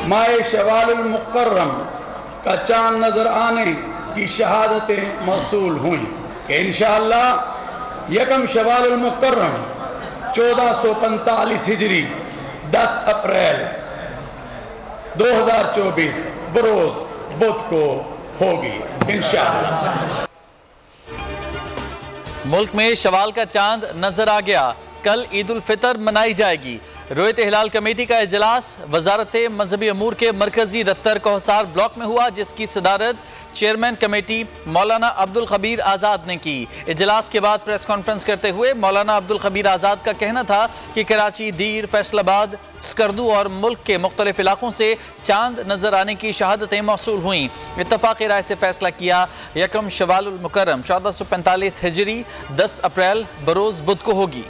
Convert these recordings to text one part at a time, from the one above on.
माह शवालुल मुकर्रम का चांद नजर आने की शहादतें मौसूल हुई कि इंशाअल्लाह यकम शवालुल मुकर्रम 1445 हिजरी 10 अप्रैल 2024 बरोज बुध को होगी इंशाअल्लाह। मुल्क में शवाल का चांद नजर आ गया। कल ईद उल फितर मनाई जाएगी। रोयत हिलाल कमेटी का इजलास वजारत मजहबी अमूर के मरकजी दफ्तर कोहसार ब्लॉक में हुआ, जिसकी सदारत चेयरमैन कमेटी मौलाना अब्दुल खबीर आज़ाद ने की। इजलास के बाद प्रेस कॉन्फ्रेंस करते हुए मौलाना अब्दुल खबीर आज़ाद का कहना था कि कराची, दीर, फैसलाबाद, स्कर्दू और मुल्क के मुख्तलिफ इलाकों से चांद नजर आने की शहादतें मौसूल हुई। इत्तफाक़ी राय से फैसला किया यकम शवालुल मुकर्रम 1445 हिजरी 10 अप्रैल बरोज बुध को होगी।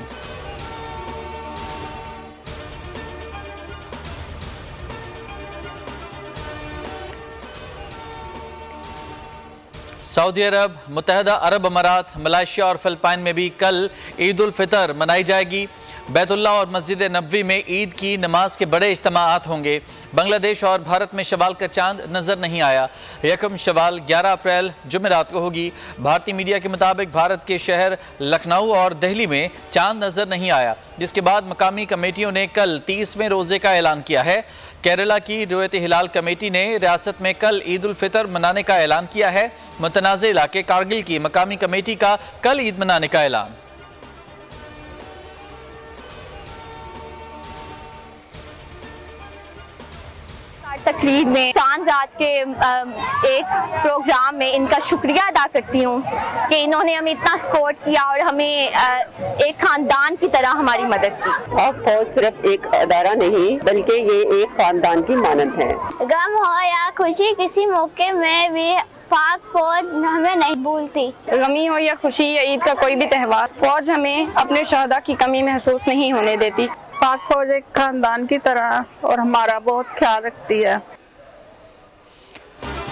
सऊदी अरब, मुत्तहदा अरब अमारात, मलेशिया और फिलिपाइन में भी कल ईद उल फितर मनाई जाएगी। बैतुल्लाह और मस्जिद नबवी में ईद की नमाज के बड़े इज्तिमाआत होंगे। बांग्लादेश और भारत में शवाल का चांद नजर नहीं आया। यकम शवाल 11 अप्रैल जुमेरात को होगी। भारतीय मीडिया के मुताबिक भारत के शहर लखनऊ और दिल्ली में चांद नजर नहीं आया, जिसके बाद मकामी कमेटियों ने कल 30वें रोजे का ऐलान किया है। केरला की रोयत हिलाल कमेटी ने रियासत में कल ईद उल फितर मनाने का ऐलान किया है। मुतनाज़ इलाके कारगिल की मकामी कमेटी का कल ईद मनाने का ऐलान। तकरीब में चांद रात के एक प्रोग्राम में इनका शुक्रिया अदा करती हूँ कि इन्होंने हमें इतना सपोर्ट किया और हमें एक खानदान की तरह हमारी मदद की। पाक फौज सिर्फ एक अदारा नहीं बल्कि ये एक खानदान की मानद है। गम हो या खुशी किसी मौके में भी पाक फौज हमें नहीं भूलती। गमी हो या खुशी या ईद का कोई भी त्यौहार, फौज हमें अपने शहदा की कमी महसूस नहीं होने देती। पाक फौज एक खानदान की तरह और हमारा बहुत ख्याल रखती है।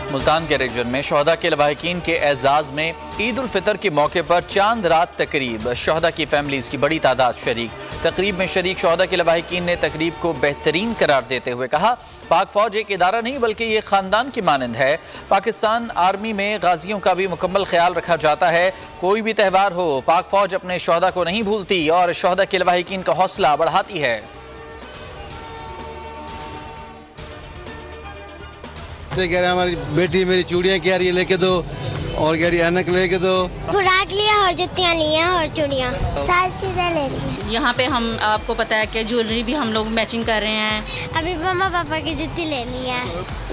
मुल्तान के रीजन में शहदा के लवाहिकीन के एजाज में ईद उल फितर के मौके पर चांद रात तकरीब। शहदा की फैमिलीज की बड़ी तादाद शरीक। तकरीब में शरीक शहदा के लवाहिकीन ने तकरीब को बेहतरीन करार देते हुए कहा, पाक फौज एक इदारा नहीं बल्कि ये खानदान की मानंद है। पाकिस्तान आर्मी में गाजियों का भी मुकम्मल ख्याल रखा जाता है। कोई भी त्यौहार हो, पाक फौज अपने शहदा को नहीं भूलती और शहदा के लवाहिकीन का हौसला बढ़ाती है। कह रहे हमारी बेटी मेरी चूड़ियाँ कह रही है लेके दो और कह रही है ऐनक लेके दो। खुराक लिया और जुतियाँ लिया और चूड़ियाँ सारी चीज़ें ले ली। यहाँ पे हम आपको पता है कि ज्वेलरी भी हम लोग मैचिंग कर रहे हैं। अभी मम्मा पापा की जुती लेनी है।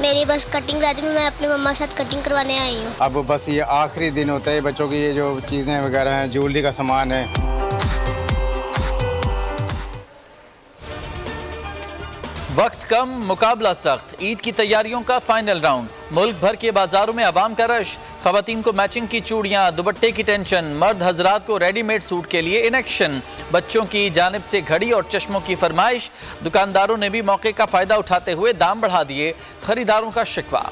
मेरी बस कटिंग रहती है, मैं अपने मम्मा साथ कटिंग करवाने आई हूँ। अब बस ये आखिरी दिन होता है बच्चों की, ये जो चीज़ें वगैरह हैं, ज्वेलरी का सामान है। वक्त कम, मुकाबला सख्त। ईद की तैयारियों का फाइनल राउंड। मुल्क भर के बाजारों में आवाम का रश। खवातीन को मैचिंग की चूड़ियां, दुपट्टे की टेंशन। मर्द हजरात को रेडीमेड सूट के लिए इनेक्शन। बच्चों की जानिब से घड़ी और चश्मों की फरमाइश। दुकानदारों ने भी मौके का फायदा उठाते हुए दाम बढ़ा दिए। खरीदारों का शिकवा।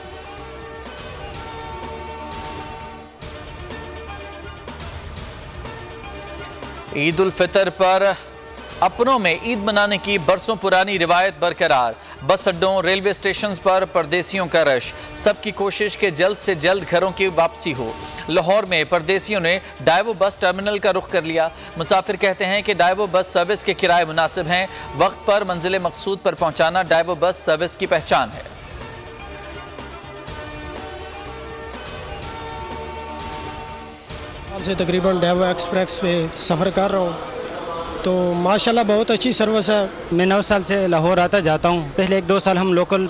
ईद उल फितर पर अपनों में ईद मनाने की बरसों पुरानी रिवायत बरकरार। बस अड्डों, रेलवे स्टेशन पर परदेसियों का रश। सबकी कोशिश के जल्द से जल्द घरों की वापसी हो। लाहौर में परदेसियों ने डाइवो बस टर्मिनल का रुख कर लिया। मुसाफिर कहते हैं कि डाइवो बस सर्विस के किराए मुनासिब हैं। वक्त पर मंजिल मकसूद पर पहुंचाना डाइवो बस सर्विस की पहचान है। से तकरीबन डाइवो एक्सप्रेस पे सफ़र कर रहा हूँ तो माशाल्लाह बहुत अच्छी सर्विस है। मैं 9 साल से लाहौर आता जाता हूँ। पहले 1-2 साल हम लोकल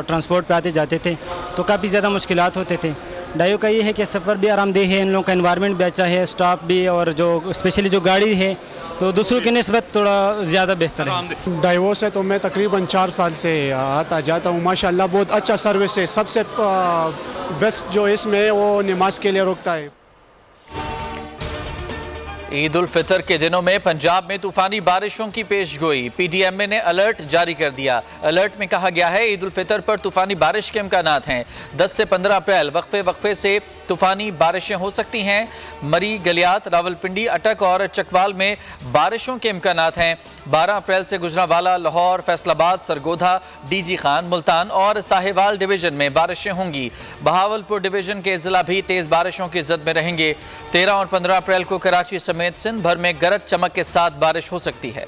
ट्रांसपोर्ट पे आते जाते थे तो काफ़ी ज़्यादा मुश्किलात होते थे। डाइवो का ये है कि सफ़र भी आरामदेह है, इन लोगों का एनवायरनमेंट भी अच्छा है, स्टाफ भी, और जो स्पेशली जो गाड़ी है तो दूसरों की निस्बत थोड़ा ज़्यादा बेहतर है। डाइवो से तो मैं तकरीबन 4 साल से आता जाता हूँ। माशाल्लाह बहुत अच्छा सर्विस है। सबसे बेस्ट जो इसमें वो नमाज के लिए रुकता है। ईद उल फितर के दिनों में पंजाब में तूफानी बारिशों की पेशगोई। पीडीएमए ने अलर्ट जारी कर दिया। अलर्ट में कहा गया है ईद उल फितर पर तूफानी बारिश के इम्कानात हैं। 10 से 15 अप्रैल वक्फे से तूफानी बारिशें हो सकती हैं। मरी, गलियात, रावलपिंडी, अटक और चकवाल में बारिशों के इम्कानात हैं। 12 अप्रैल से गुजरांवाला, लाहौर, फैसलाबाद, सरगोधा, डीजी खान, मुल्तान और साहिवाल डिवीजन में बारिशें होंगी। बहावलपुर डिवीजन के जिला भी तेज बारिशों की जद में रहेंगे। 13 और 15 अप्रैल को कराची समेत सिंध भर में गरज चमक के साथ बारिश हो सकती है।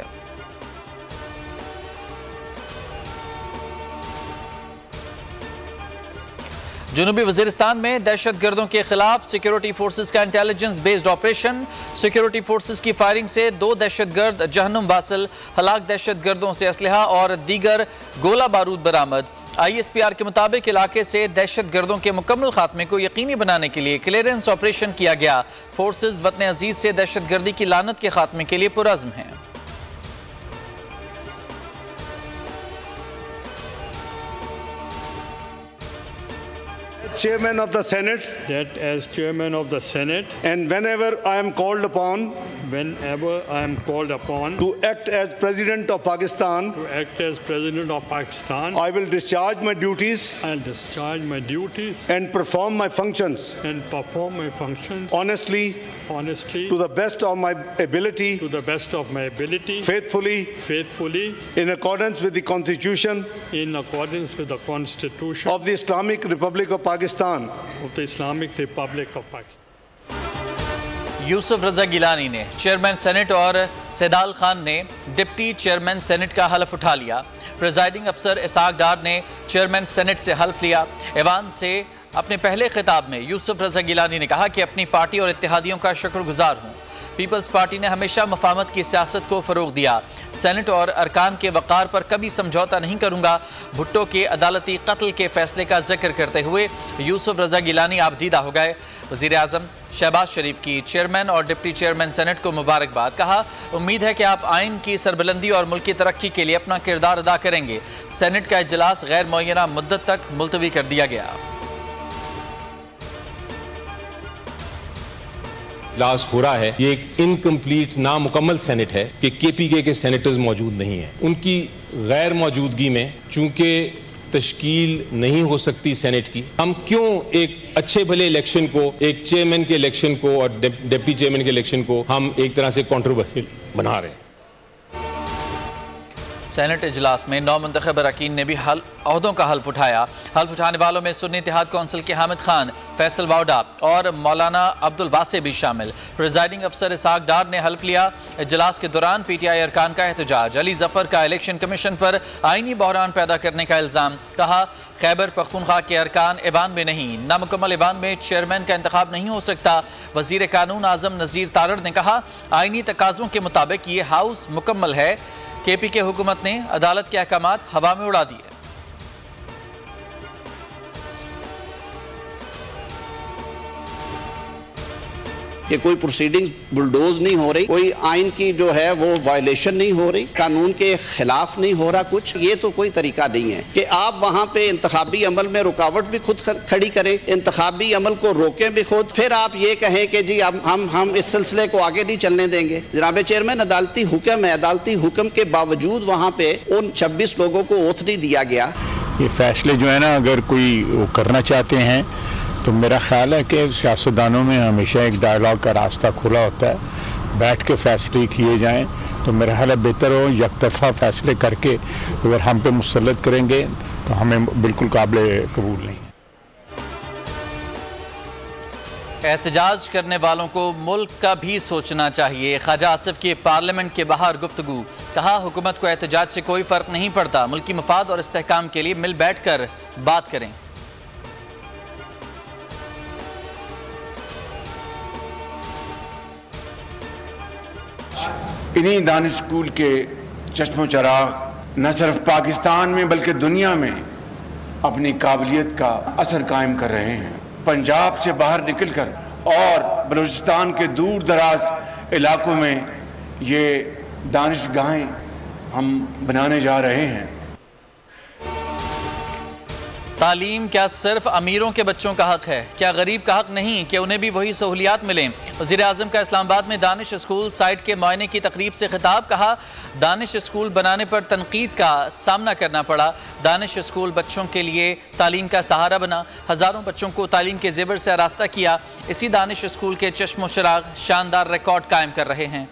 जनूबी वजीरिस्तान में दहशत गर्दों के खिलाफ सिक्योरिटी फोर्सेस का intelligence based operation. Security forces की फायरिंग से 2 दहशतगर्द जहन्नुम वासिल, हलाक दहशत गर्दों से असलहा और दीगर गोला बारूद बरामद। ISPR के मुताबिक इलाके से दहशत गर्दों के मुकम्मल खात्मे को यकीनी बनाने के लिए क्लियरेंस ऑपरेशन किया गया। फोर्सेस वतन अजीज से दहशत गर्दी की लानत के खात्मे के लिए पुरअज़्म हैं। Chairman of the Senate, that as Chairman of the Senate, and whenever I am called upon to act as President of Pakistan, I will discharge my duties and perform my functions honestly, to the best of my ability, faithfully, in accordance with the Constitution of the Islamic Republic of Pakistan. Yusuf रजा गिलानी ने chairman senate और सैदाल खान ने deputy chairman senate का हल्फ उठा लिया। Presiding अफसर Isaac डार ने chairman senate से हल्फ लिया। ऐवान से अपने पहले खिताब में यूसुफ रजा गिलानी ने कहा कि अपनी पार्टी और इत्तेहादियों का शुक्रगुजार हूँ। पीपल्स पार्टी ने हमेशा मफाहमत की सियासत को फ़रोग़ दिया। सेनेट और अरकान के वक़ार पर कभी समझौता नहीं करूँगा। भुट्टो के अदालती कत्ल के फैसले का जिक्र करते हुए यूसुफ रजा गिलानी आबदीदा हो गए। वज़ीर आज़म शहबाज शरीफ की चेयरमैन और डिप्टी चेयरमैन सेनेट को मुबारकबाद। कहा, उम्मीद है कि आप आइन की सरबुलंदी और मुल्की तरक्की के लिए अपना किरदार अदा करेंगे। सेनेट का इजलास गैर मुअय्यना मुद्दत तक मुलतवी कर दिया गया। इजलास हो रहा है, ये एक इनकम्प्लीट नामुकम्मल सेनेट है कि KPK के सेनेटर्स मौजूद नहीं हैं। उनकी गैर मौजूदगी में चूंकि तश्कील नहीं हो सकती सेनेट की, हम क्यों एक अच्छे भले इलेक्शन को, एक चेयरमैन के इलेक्शन को और डिप्टी चेयरमैन के इलेक्शन को हम एक तरह से कंट्रोवर्शियल बना रहे हैं। सेनेट इजलास में 9 मुंतखब अरकान ने भी अहदों का हल्फ उठाया। हल्फ उठाने वालों में सुन्नी इत्तेहाद कौंसिल के हामिद खान, फैसल वाउडा और मौलाना अब्दुल वासे भी शामिल। प्रिजाइडिंग अफसर इसाक डार ने हल्फ लिया। इजलास के दौरान PTI अरकान का एहतजाज। अली जफर का इलेक्शन कमीशन पर आइनी बहरान पैदा करने का इल्ज़ाम। कहा, खैबर पख्तूनख्वा के अरकान ऐवान में नहीं, नामुकम्मल ऐवान में चेयरमैन का इंतखाब नहीं हो सकता। वजीर कानून आज़म नज़ीर तारड़ ने कहा, आइनी तकाज़ों के मुताबिक ये हाउस मुकम्मल है। KPK हुकूमत ने अदालत के अहकामात हवा में उड़ा दिए। कि कोई प्रोसीडिंग्स बुलडोज नहीं हो रही, कोई आइन की जो है वो वायलेशन नहीं हो रही, कानून के खिलाफ नहीं हो रहा कुछ। ये तो कोई तरीका नहीं है कि आप वहाँ पे इंतखाबी अमल में रुकावट भी खुद खड़ी करें, इंतखाबी अमल को रोकें भी खुद, फिर आप ये कहें कि जी हम इस सिलसिले को आगे नहीं चलने देंगे। जनाब चेयरमैन, अदालती हुक्म है, अदालती हुक्म के बावजूद वहाँ पे उन 26 लोगों को ओथ नहीं दिया गया। ये फैसले जो है ना, अगर कोई वो करना चाहते हैं तो मेरा ख्याल है कि सियासतदानों में हमेशा एक डायलॉग का रास्ता खुला होता है। बैठ के फैसले किए जाएं तो मेरा ख्याल है बेहतर हो। यकतरफा फैसले करके अगर हम पे मुसल्लत करेंगे तो हमें बिल्कुल काबिल कबूल नहीं है। एहतजाज करने वालों को मुल्क का भी सोचना चाहिए। ख्वाजा आसिफ की पार्लियामेंट के बाहर गुफ्तगू। कहा, हुकूमत को एहतजाज से कोई फ़र्क नहीं पड़ता। मुल्की मफाद और इस्तेहकाम के लिए मिल बैठ कर बात करें। इन्हीं दानिश स्कूल के चश्मो चराग न सिर्फ पाकिस्तान में बल्कि दुनिया में अपनी काबिलियत का असर कायम कर रहे हैं। पंजाब से बाहर निकलकर और बलूचिस्तान के दूर दराज इलाकों में ये दानिशगाहें हम बनाने जा रहे हैं। तालीम क्या सिर्फ अमीरों के बच्चों का हक है? क्या गरीब का हक नहीं कि उन्हें भी वही सहूलियात मिलें? वज़ीर-ए-आज़म का इस्लामाबाद में दानिश स्कूल साइट के मुआयने की तकरीब से खिताब। कहा, दानिश स्कूल बनाने पर तनकीद का सामना करना पड़ा। दानिश स्कूल बच्चों के लिए तालीम का सहारा बना। हज़ारों बच्चों को तालीम के ज़ेवर से आरास्ता किया। इसी दानिश स्कूल के चश्मो चिराग शानदार रिकॉर्ड कायम कर रहे हैं।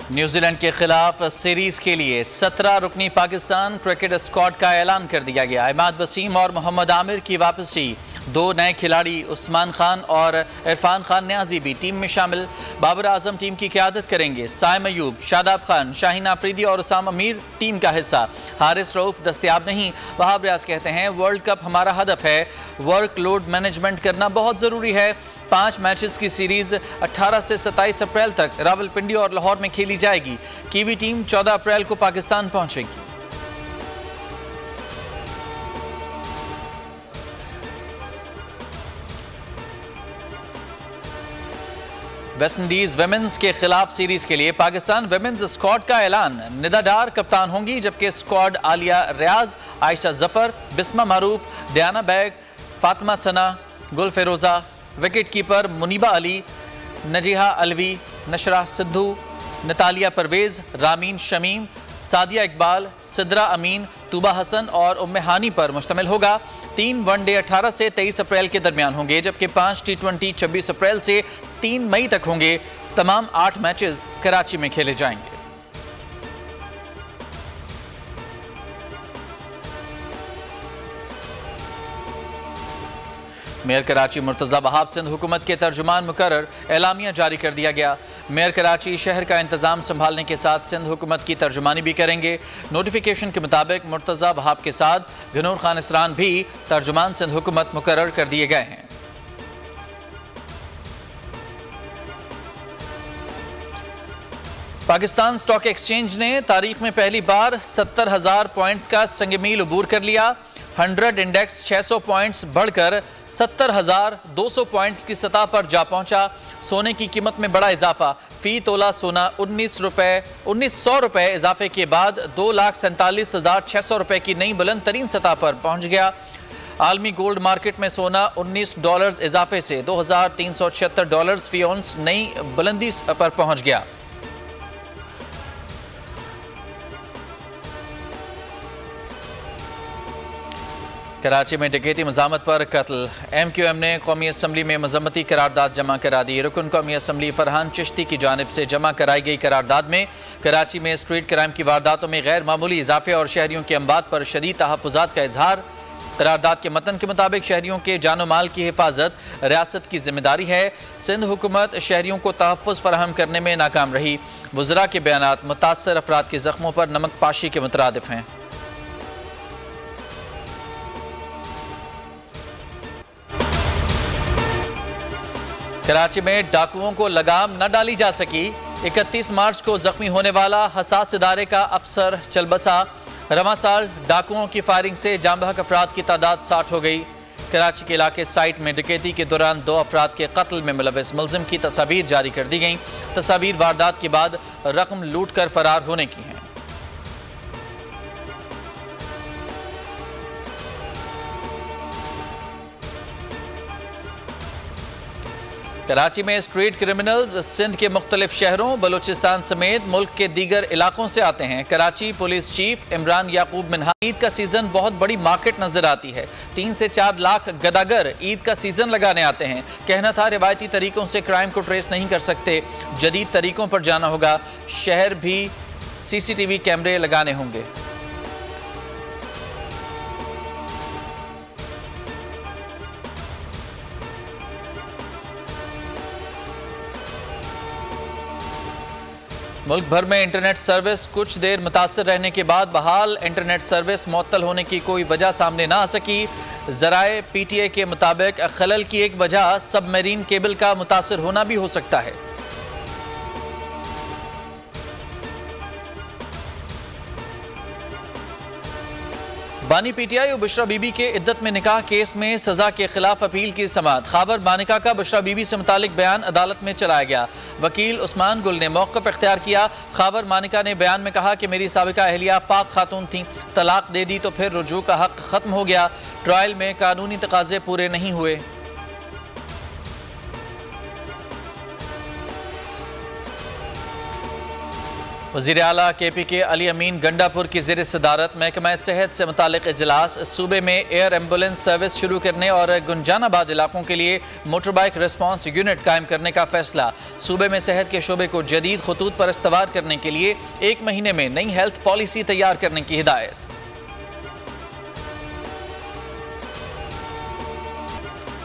न्यूजीलैंड के खिलाफ सीरीज के लिए 17 रुकनी पाकिस्तान क्रिकेट स्क्वाड का ऐलान कर दिया गया। इमाद वसीम और मोहम्मद आमिर की वापसी। 2 नए खिलाड़ी उस्मान खान और इरफान खान न्याजी भी टीम में शामिल। बाबर आजम टीम की क़यादत करेंगे। साइम अयूब, शादाब खान, शाहीन आफरीदी और उसामा मीर टीम का हिस्सा। हारिस रऊफ दस्तयाब नहीं। वहाब रियाज कहते हैं, वर्ल्ड कप हमारा हदफ है। वर्कलोड मैनेजमेंट करना बहुत ज़रूरी है। 5 मैचेस की सीरीज 18 से 27 अप्रैल तक रावलपिंडी और लाहौर में खेली जाएगी। कीवी टीम 14 अप्रैल को पाकिस्तान पहुंचेगी। वेस्टइंडीज विमेंस के खिलाफ सीरीज के लिए पाकिस्तान विमेंस स्क्वाड का ऐलान। निदा डार कप्तान होंगी, जबकि स्क्वाड आलिया रियाज, आयशा जफर, बिस्मा मारूफ, डियाना बैग, फातिमा सना, गुल Feroza, wicket keeper Muniba Ali, नजीहा Alvi, नशरा Sidhu, Natalia Parvez, Ramin Shamim, Sadia Iqbal, Sidra अमीन, तूबा हसन और उम्मे हानी पर मुश्तमिल होगा। 3 वनडे 18 से 23 अप्रैल के दरमियान होंगे, जबकि 5 T20 26 अप्रैल से 3 मई तक होंगे। तमाम 8 मैचेस कराची में खेले जाएंगे। मेयर कराची मुर्तज़ा वहाब सिंध हुकूमत के तर्जुमान मुकर्रर। एलामिया जारी कर दिया गया। मेयर कराची शहर का इंतजाम संभालने के साथ सिंध हुकूमत की तर्जुमानी भी करेंगे। नोटिफिकेशन के मुताबिक मुर्तज़ा वहाब के साथ गनूर खान इसरान भी तर्जुमान सिंध हुकूमत मुकर्रर कर दिए गए हैं। पाकिस्तान स्टॉक एक्सचेंज ने तारीख में पहली बार 70,000 पॉइंट्स का संगमील अबूर कर लिया। 100 इंडेक्स 600 पॉइंट्स बढ़कर 70,200 पॉइंट्स की सतह पर जा पहुंचा। सोने की कीमत में बड़ा इजाफा। फी तोला सोना 1900 रुपए इजाफे के बाद 2,47,600 रुपए की नई बुलंद तरीन सतह पर पहुंच गया। आलमी गोल्ड मार्केट में सोना $19 इजाफे से $2,376 फी औंस नई बुलंदी पर पहुंच गया। कराची में डकैती मज़ामत पर कत्ल। MQM ने कौमी असम्बली में मजम्मती करारदाद जमा करा दी। रुकन कौमी असम्बली फरहान चिश्ती की जानिब से जमा कराई गई करारदाद में कराची में स्ट्रीट क्राइम की वारदातों में गैर मामूली इजाफे और शहरियों के अमवात पर शदीद तहफ़्फ़ुज़ात का इजहार। करारदाद के मतन के मुताबिक शहरियों के जानो माल की हिफाजत रियासत की जिम्मेदारी है। सिंध हुकूमत शहरियों को तहफ़्फ़ुज़ फराहम करने में नाकाम रही। वज़रा के बयानात मुतासर अफराद के ज़ख्मों पर नमक पाशी के मुतरादिफ हैं। कराची में डाकुओं को लगाम न डाली जा सकी। 31 मार्च को जख्मी होने वाला हसास इदारे का अफसर चल बसा। रवां साल डाकुओं की फायरिंग से जाम बहक अफराद की तादाद 60 हो गई। कराची के इलाके साइट में डकैती के दौरान 2 अफराद के कत्ल में मुलविस मुलजिम की तस्वीर जारी कर दी गई। तस्वीर वारदात के बाद रकम लूट कर फरार होने की हैं। कराची में स्ट्रीट क्रिमिनल्स सिंध के मुख्तलिफ शहरों बलूचिस्तान समेत मुल्क के दीगर इलाकों से आते हैं। कराची पुलिस चीफ इमरान याकूब मिन्हा, ईद का सीजन बहुत बड़ी मार्केट नजर आती है। 3 से 4 लाख गदागर ईद का सीजन लगाने आते हैं। कहना था रिवायती तरीकों से क्राइम को ट्रेस नहीं कर सकते, जदीद तरीकों पर जाना होगा। शहर भी CCTV कैमरे लगाने होंगे। मुल्क भर में इंटरनेट सर्विस कुछ देर मुतासर रहने के बाद बहाल। इंटरनेट सर्विस मुअत्तल होने की कोई वजह सामने ना आ सकी। ज़राए PTI के मुताबिक खलल की एक वजह सबमरीन केबल का मुतासर होना भी हो सकता है। बानी पीटीआई और बुशरा बीबी के इद्दत में निकाह केस में सजा के खिलाफ अपील की समाअत। खावर मानिका का बुशरा बीबी से मुतालिक बयान अदालत में चलाया गया। वकील उस्मान गुल ने मौक़िफ़ इख्तियार किया। खावर मानिका ने बयान में कहा कि मेरी साबिका अहलिया पाक खातून थी, तलाक दे दी तो फिर रुजू का हक खत्म हो गया। ट्रायल में कानूनी तकाजे पूरे नहीं हुए। वज़ीर आला KP के अली अमीन गंडापुर की ज़ेर सदारत महकमा सेहत से मुतालिक इजलास। सूबे में एयर एम्बुलेंस सर्विस शुरू करने और गुंजानाबाद इलाकों के लिए मोटर बाइक रिस्पॉन्स यूनिट कायम करने का फैसला। सूबे में सेहत के शोबे को जदीद खतूत पर इस्तवार करने के लिए 1 महीने में नई हेल्थ पॉलिसी तैयार करने की हिदायत।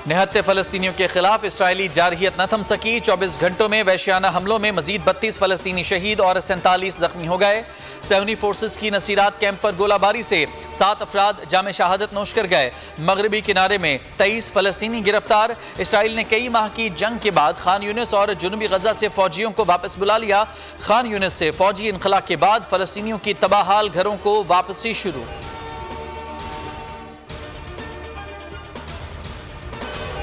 निहत्ते फ़लस्तीनियों के खिलाफ इसराइली जारहियत न थम सकी। 24 घंटों में वहशियाना हमलों में मजीद 32 फ़लस्तीनी शहीद और 47 जख्मी हो गए। सेहूनी फोर्सेस की नसीरात कैंप पर गोलाबारी से 7 अफराद जामे शहादत नोश कर गए। मगरबी किनारे में 23 फ़लस्तीनी गिरफ्तार। इसराइल ने कई माह की जंग के बाद खान यूनिस और जुनूबी गजा से फौजियों को वापस बुला लिया। खान यूनिस से फौजी इनखला के बाद फ़लस्तीनियों की तबाहाल घरों को वापसी शुरू।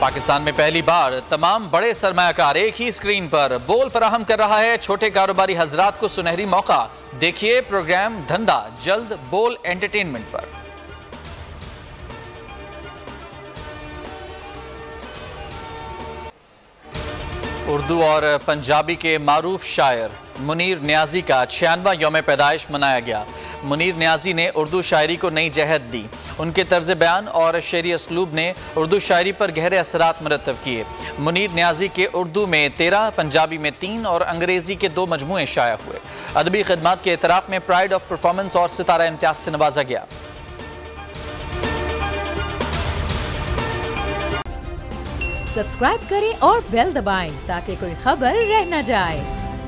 पाकिस्तान में पहली बार तमाम बड़े सरमायाकार एक ही स्क्रीन पर बोल फराहम कर रहा है। छोटे कारोबारी हजरात को सुनहरी मौका। देखिए प्रोग्राम धंधा जल्द बोल एंटरटेनमेंट पर। उर्दू और पंजाबी के मारूफ शायर मुनीर नियाजी का 96वां यौम पैदाइश मनाया गया। मुनीर नियाजी ने उर्दू शायरी को नई जहत दी। उनके तर्ज बयान और शेरी असलूब ने उर्दू शायरी पर गहरे असरात मरतब किए। मुनीर नियाजी के उर्दू में 13, पंजाबी में 3 और अंग्रेज़ी के 2 मजमूए शाया हुए। अदबी खिदमात के एतराफ़ में प्राइड ऑफ परफॉर्मेंस और सितारा इम्तियाज से नवाजा गया। सब्सक्राइब करें और बेल दबाएं ताकि कोई खबर रह न जाए।